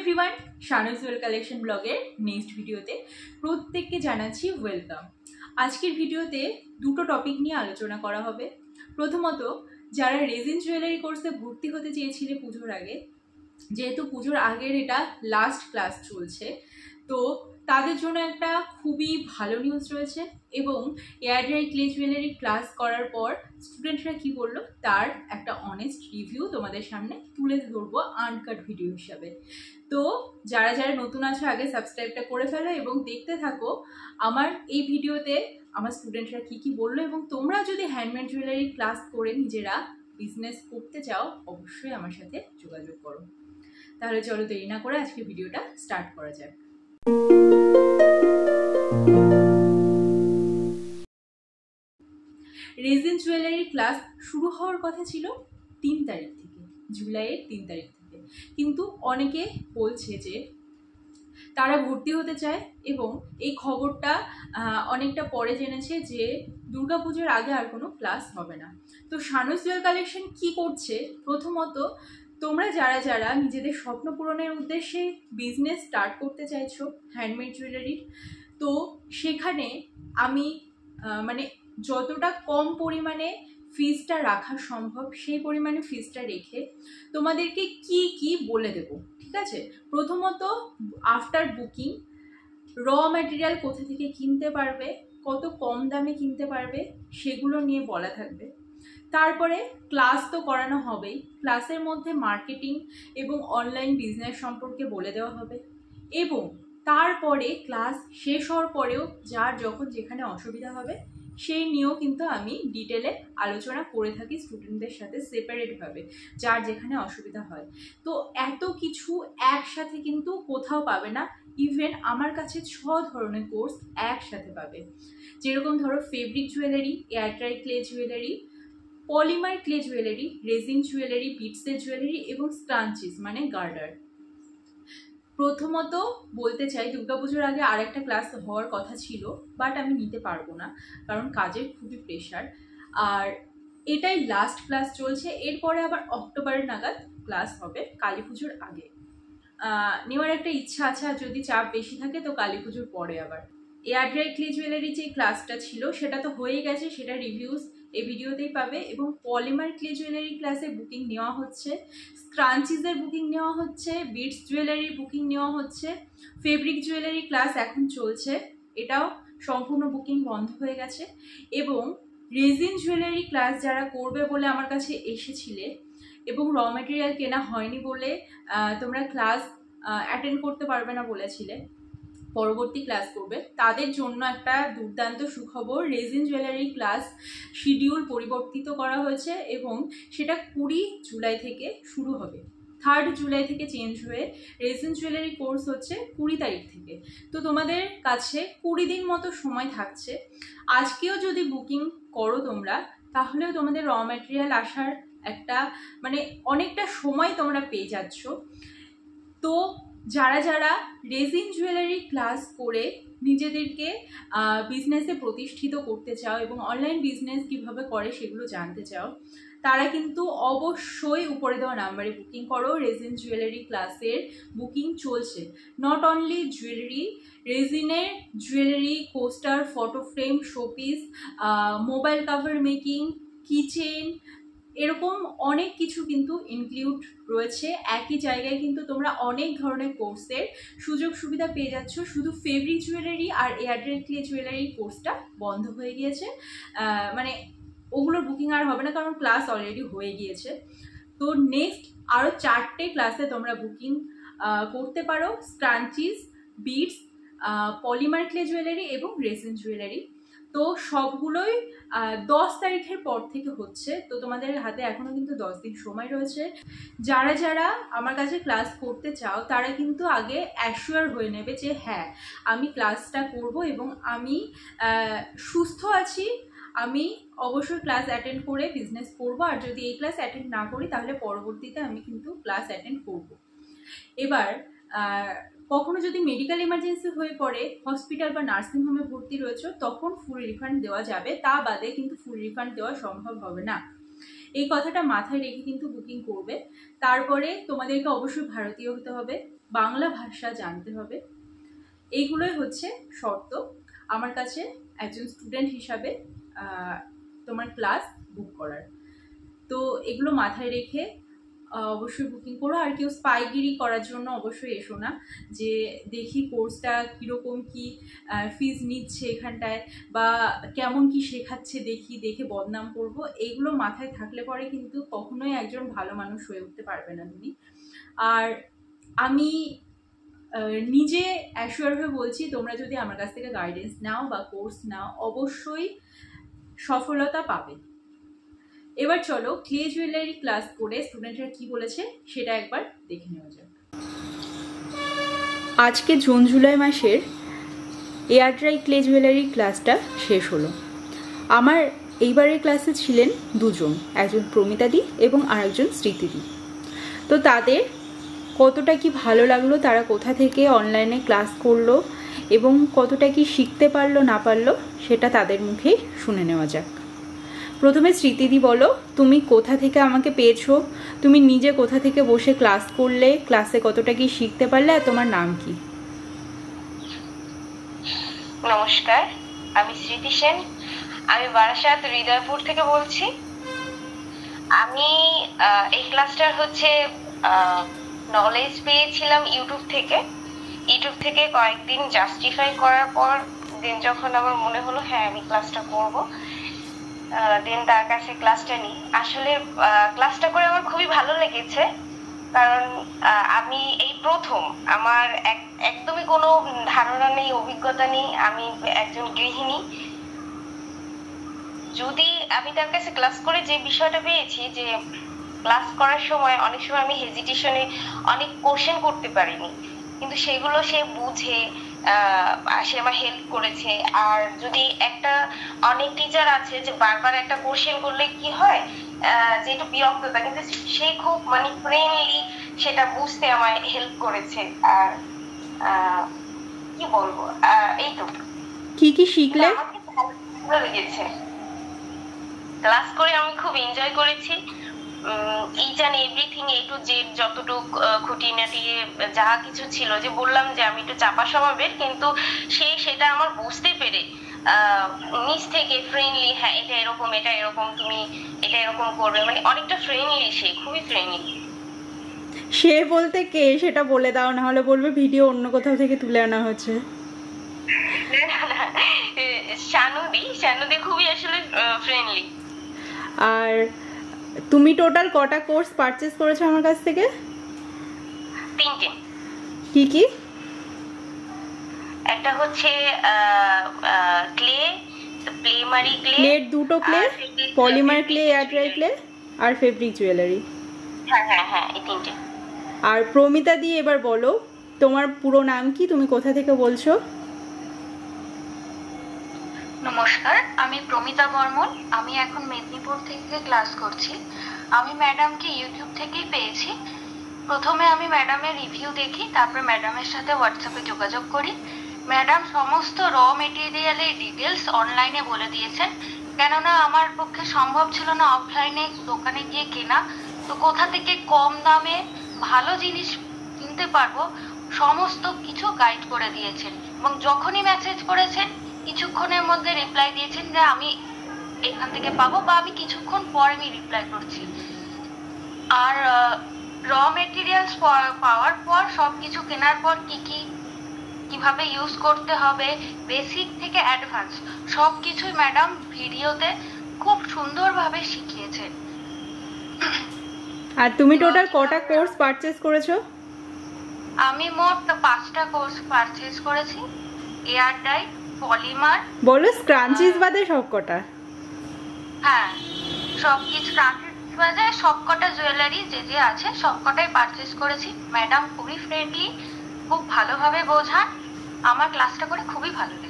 Everyone, শানুস well collection ব্লগের next ভিডিওতে প্রত্যেককে জানাচ্ছি ওয়েলকাম। আজকের ভিডিওতে দুটো টপিক নিয়ে আলোচনা করা হবে। প্রথমত, যারা রেজিন জুয়েলারি কোর্সে ভর্তি হতে চেয়েছিলে পুজোর আগে, যেহেতু পুজোর আগের এটা লাস্ট ক্লাস চলছে, তো তাদের জন্য একটা খুবই ভালো নিউজ রয়েছে। এবং air dry clay jewellery class করার পর স্টুডেন্টরা কি বললো তার একটা অনেস্ট রিভিউ তোমাদের সামনে তুলে ধরবো আনকাট ভিডিও হিসাবে। তো যারা যারা নতুন আছো আগে সাবস্ক্রাইবটা করে ফেলো এবং দেখতে থাকো আমার এই ভিডিওতে আমার স্টুডেন্টরা কি বললো। এবং তোমরা যদি হ্যান্ডমেড জুয়েলারি ক্লাস করে নিজেরা বিজনেস করতে চাও অবশ্যই আমার সাথে যোগাযোগ করো। তাহলে চলো দেরি না করে আজকে ভিডিওটা স্টার্ট করা যাক। রেজিন জুয়েলারি ক্লাস শুরু হওয়ার কথা ছিল 3 তারিখ থেকে, জুলাইয়ের 3 তারিখ থেকে, কিন্তু অনেকে বলছে যে তারা ভর্তি হতে চায় এবং এই খবরটা অনেকটা পরে জেনেছে যে দুর্গাপুজোর আগে আর কোনো ক্লাস হবে না। তো শানুস ওয়েল কালেকশন কি করছে, প্রথমত তোমরা যারা যারা নিজেদের স্বপ্ন পূরণের উদ্দেশ্যে বিজনেস স্টার্ট করতে চাইছো হ্যান্ডমেড জুয়েলারির, তো সেখানে আমি যতটা কম পরিমাণে ফিজটা রাখা সম্ভব সেই পরিমাণে ফিজটা রেখে তোমাদেরকে কি বলে দেব, ঠিক আছে? প্রথমত, আফটার বুকিং র ম্যাটেরিয়াল কোথা থেকে কিনতে পারবে, কত কম দামে কিনতে পারবে সেগুলো নিয়ে বলা থাকবে। তারপরে ক্লাস তো করানো হবেই, ক্লাসের মধ্যে মার্কেটিং এবং অনলাইন বিজনেস সম্পর্কে বলে দেওয়া হবে। এবং তারপরে ক্লাস শেষ হওয়ার পরেও যার যখন যেখানে অসুবিধা হবে সেই নিয়েও কিন্তু আমি ডিটেলে আলোচনা করে থাকি স্টুডেন্টদের সাথে সেপারেটভাবে, যার যেখানে অসুবিধা হয়। তো এত কিছু একসাথে কিন্তু কোথাও পাবে না। ইভেন আমার কাছে 6 ধরনের কোর্স একসাথে পাবে, যেরকম ধরো fabric jewellery, air dry clay jewellery, polymer clay jewellery, resin jewellery, বিটসের জুয়েলারি এবং স্টাঞ্চিস মানে গার্ডার। প্রথমত বলতে চাই দুর্গাপুজোর আগে আরেকটা ক্লাস হওয়ার কথা ছিল, বাট আমি নিতে পারবো না কারণ কাজের খুবই প্রেশার। আর এটাই লাস্ট ক্লাস চলছে, এরপরে আবার অক্টোবরের নাগাদ ক্লাস হবে কালী পুজোর আগে। নেওয়ার একটা ইচ্ছা আছে, আর যদি চাপ বেশি থাকে তো কালী পুজোর পরে আবার। এয়ার ড্রাই ক্লে জুয়েলারি যে ক্লাসটা ছিল সেটা তো হয়ে গেছে, সেটা রিভিউস এই ভিডিওতেই পাবে। এবং পলিমার ক্লে জুয়েলারি ক্লাসে বুকিং নেওয়া হচ্ছে, স্ক্রাঞ্চিজের বুকিং নেওয়া হচ্ছে, বিটস জুয়েলারির বুকিং নেওয়া হচ্ছে, ফেব্রিক জুয়েলারি ক্লাস এখন চলছে, এটাও সম্পূর্ণ বুকিং বন্ধ হয়ে গেছে। এবং রেজিন জুয়েলারি ক্লাস যারা করবে বলে আমার কাছে এসেছিলে এবং র ম্যাটেরিয়াল কেনা হয়নি বলে তোমরা ক্লাস অ্যাটেন্ড করতে পারবে না বলেছিলে, পরবর্তী ক্লাস করবে, তাদের জন্য একটা দুর্দান্ত সুখবর। রেজিন জুয়েলারি ক্লাস শিডিউল পরিবর্তিত করা হয়েছে এবং সেটা 20 জুলাই থেকে শুরু হবে। 3 জুলাই থেকে চেঞ্জ হয়ে রেজিন জুয়েলারি কোর্স হচ্ছে 20 তারিখ থেকে। তো তোমাদের কাছে 20 দিন মতো সময় থাকছে। আজকেও যদি বুকিং করো তোমরা, তাহলেও তোমাদের র ম্যাটেরিয়াল আসার একটা অনেকটা সময় তোমরা পেয়ে যাচ্ছ। তো যারা যারা রেজিন জুয়েলারি ক্লাস করে নিজেদেরকে বিজনেসে প্রতিষ্ঠিত করতে চাও এবং অনলাইন বিজনেস কিভাবে করে সেগুলো জানতে চাও, তারা কিন্তু অবশ্যই উপরে দেওয়া নাম্বারে বুকিং করো। রেজিন জুয়েলারি ক্লাসের বুকিং চলছে। নট অনলি জুয়েলারি, রেজিনের jewellery, coaster, photo frame, showpiece, mobile cover making, kitchen, এরকম অনেক কিছু কিন্তু ইনক্লুড রয়েছে। একই জায়গায় কিন্তু তোমরা অনেক ধরনের কোর্সের সুযোগ সুবিধা পেয়ে যাচ্ছ। শুধু ফেব্রিক জুয়েলারি আর এয়ার ড্রাই ক্লে জুয়েলারি কোর্সটা বন্ধ হয়ে গিয়েছে, ওগুলোর বুকিং আর হবে না কারণ ক্লাস অলরেডি হয়ে গিয়েছে। তো নেক্সট আরও 4টে ক্লাসে তোমরা বুকিং করতে পারো, scrunchies, bits, polymer clay jewellery এবং রেজিন জুয়েলারি। তো সবগুলোই 10 তারিখের পর থেকে হচ্ছে। তো তোমাদের হাতে এখনও কিন্তু 10 দিন সময় রয়েছে। যারা যারা আমার কাছে ক্লাস করতে চাও তারা কিন্তু আগে অ্যাসিওর হয়ে নেবে যে হ্যাঁ আমি ক্লাসটা করব এবং আমি সুস্থ আছি, আমি অবশ্যই ক্লাস অ্যাটেন্ড করে বিজনেস করব। আর যদি এই ক্লাস অ্যাটেন্ড না করি তাহলে পরবর্তীতে আমি কিন্তু ক্লাস অ্যাটেন্ড করব। এবার কখনো যদি মেডিকেল ইমার্জেন্সি হয়ে পড়ে, হসপিটাল বা নার্সিংহোমে ভর্তি রয়েছে, তখন ফুল রিফান্ড দেওয়া যাবে, তা বাদে কিন্তু ফুল রিফান্ড দেওয়া সম্ভব হবে না। এই কথাটা মাথায় রেখে কিন্তু বুকিং করবে। তারপরে তোমাদেরকে অবশ্যই ভারতীয় হতে হবে, বাংলা ভাষা জানতে হবে। এইগুলোই হচ্ছে শর্ত আমার কাছে একজন স্টুডেন্ট হিসাবে তোমার ক্লাস বুক করার। তো এগুলো মাথায় রেখে অবশ্যই বুকিং করো। আর কেউ স্পাইগিরি করার জন্য অবশ্যই এসো না, যে দেখি কোর্সটা কীরকম কি ফিজ নিচ্ছে এখানটায়, বা কেমন কি শেখাচ্ছে দেখে বদনাম করবো। এইগুলো মাথায় থাকলে পরে কিন্তু কখনোই একজন ভালো মানুষ হয়ে উঠতে পারবে না তুমি। আর আমি নিজে অ্যাসিওর হয়ে বলছি, তোমরা যদি আমার কাছ থেকে গাইডেন্স নাও বা কোর্স নাও, অবশ্যই সফলতা পাবে। এবার চলো ক্লে জুয়েলারি ক্লাস করে স্টুডেন্টরা কি বলেছে সেটা একবার দেখে নেওয়া যাক। আজকে জুন জুলাই মাসের এয়ার ড্রাই ক্লে জুয়েলারি ক্লাসটা শেষ হলো। আমার এইবারের ক্লাসে ছিলেন দুজন, একজন প্রমিতাদি এবং আরেকজন স্মৃতিদি। তো তাদের কতটা কি ভালো লাগলো, তারা কোথা থেকে অনলাইনে ক্লাস করলো এবং কতটা কি শিখতে পারলো না পারলো সেটা তাদের মুখেই শুনে নেওয়া যাক। প্রথমে স্মৃতিদি বলো, তুমি কোথা থেকে আমাকে পেয়েছো, তুমি নিজে কোথা থেকে বসে ক্লাস করলে, ক্লাসে কতটা কি শিখতে পারলে, আর তোমার নাম কি? নমস্কার, আমি স্মৃতি সেন, আমি বারাসাত হৃদয়পুর থেকে বলছি। আমি এই ক্লাসটার হচ্ছে নলেজ পেয়েছিলাম ইউটিউব থেকে কয়েকদিন জাস্টিফাই করার পর দেন যখন আমার মনে হলো হ্যাঁ আমি ক্লাসটা করব, দেন তার কাছে ক্লাসটা নিই। আসলে ক্লাসটা করে আমার খুবই ভালো লেগেছে, কারণ আমি এই প্রথম, আমার একদমই কোনো ধারণা নেই, অভিজ্ঞতা নেই, আমি একজন গৃহিণী। যদি আমি তার কাছে ক্লাস করে যে বিষয়টা পেয়েছি, যে ক্লাস করার সময় অনেক সময় আমি হেজিটেশনে অনেক কোশ্চেন করতে পারিনি, কিন্তু সেগুলো সে বুঝে সে আমার হেল্প করেছে। আর যদি অনেক টিচার আছে যে বারবার একটা কোশ্চেন করলে কি হয় যে একটু বিরক্ততা, কিন্তু সে খুব মানে ফ্রেন্ডলি সেটা বুঝতে আমায় হেল্প করেছে। আর কি বলবো, এইটুকু। কি শিখলে? আমাকে ভালো লেগেছে ক্লাস করে, আমি খুব এনজয় করেছি। Each and everything, A to Z, যতটুক খুঁটিনাটি যা কিছু ছিল, যে বললাম যে আমি একটু চাপা স্বভাবের, কিন্তু সেটা আমার বুঝতে পেরে নিজ থেকে ফ্রেন্ডলি, হ্যাঁ এটা এরকম তুমি এটা এরকম করবে, মানে অনেকটা ফ্রেন্ডলি, সে খুবই ফ্রেন্ডলি। সে বলতে কে সেটা বলে দাও, না হলে বলবে ভিডিও অন্য কোথাও থেকে তুলে আনা হচ্ছে। শানুদি খুবই আসলে ফ্রেন্ডলি। আর তুমি টোটাল কটা কোর্স পারচেজ করেছো আমার কাছ থেকে? 3টে। কি? একটা হচ্ছে ক্লে, প্লেমারি ক্লে, প্লেট 2টো clay, polymer clay, air dry clay আর ফেব্রিক জুয়েলারি। হ্যাঁ এই 3টে। আর প্রমিতা দি, এবার বলো তোমার পুরো নাম কি, তুমি কোথা থেকে বলছো? নমস্কার, আমি প্রমিতা বর্মন, আমি এখন মেদিনীপুর থেকে ক্লাস করছি। আমি ম্যাডামকে ইউটিউব থেকেই পেয়েছি। প্রথমে আমি ম্যাডামের রিভিউ দেখি, তারপর ম্যাডামের সাথে হোয়াটসঅ্যাপে যোগাযোগ করি। ম্যাডাম সমস্ত র মেটেরিয়ালের ডিটেলস অনলাইনে বলে দিয়েছেন, কেননা আমার পক্ষে সম্ভব ছিল না অফলাইনে দোকানে গিয়ে কেনা। তো কোথা থেকে কম দামে ভালো জিনিস কিনতে পারবো সমস্ত কিছু গাইড করে দিয়েছেন, এবং যখনই মেসেজ করেছেন কিছুক্ষণের মধ্যে রিপ্লাই দিয়েছেন যে আমি এখান থেকে পাবো, বা আমি কিছুক্ষণ পর আমি রিপ্লাই করছি। আর র মেটেরিয়ালস পাওয়ার পর সবকিছু কেনার পর কিভাবে ইউজ করতে হবে, বেসিক থেকে অ্যাডভান্স সবকিছুই ম্যাডাম ভিডিওতে খুব সুন্দরভাবে শিখিয়েছেন। আর তুমি টোটাল কটা কোর্স পারচেজ করেছো? আমি মোট 5টা কোর্স পারচেজ করেছি। এয়ার ডাই, পলিমার, বলো স্ক্রাঞ্চিজ বাদে সব কটা? হ্যাঁ সবকিছু, স্ক্রাঞ্চিজ বাদে সবকটা জুয়েলারি যে আছে সবকটাই পারচেজ করেছি। ম্যাডাম খুবই ফ্রেন্ডলি, খুব ভালোভাবে বোঝান, আমার ক্লাসটা করে খুবই ভালো লাগে।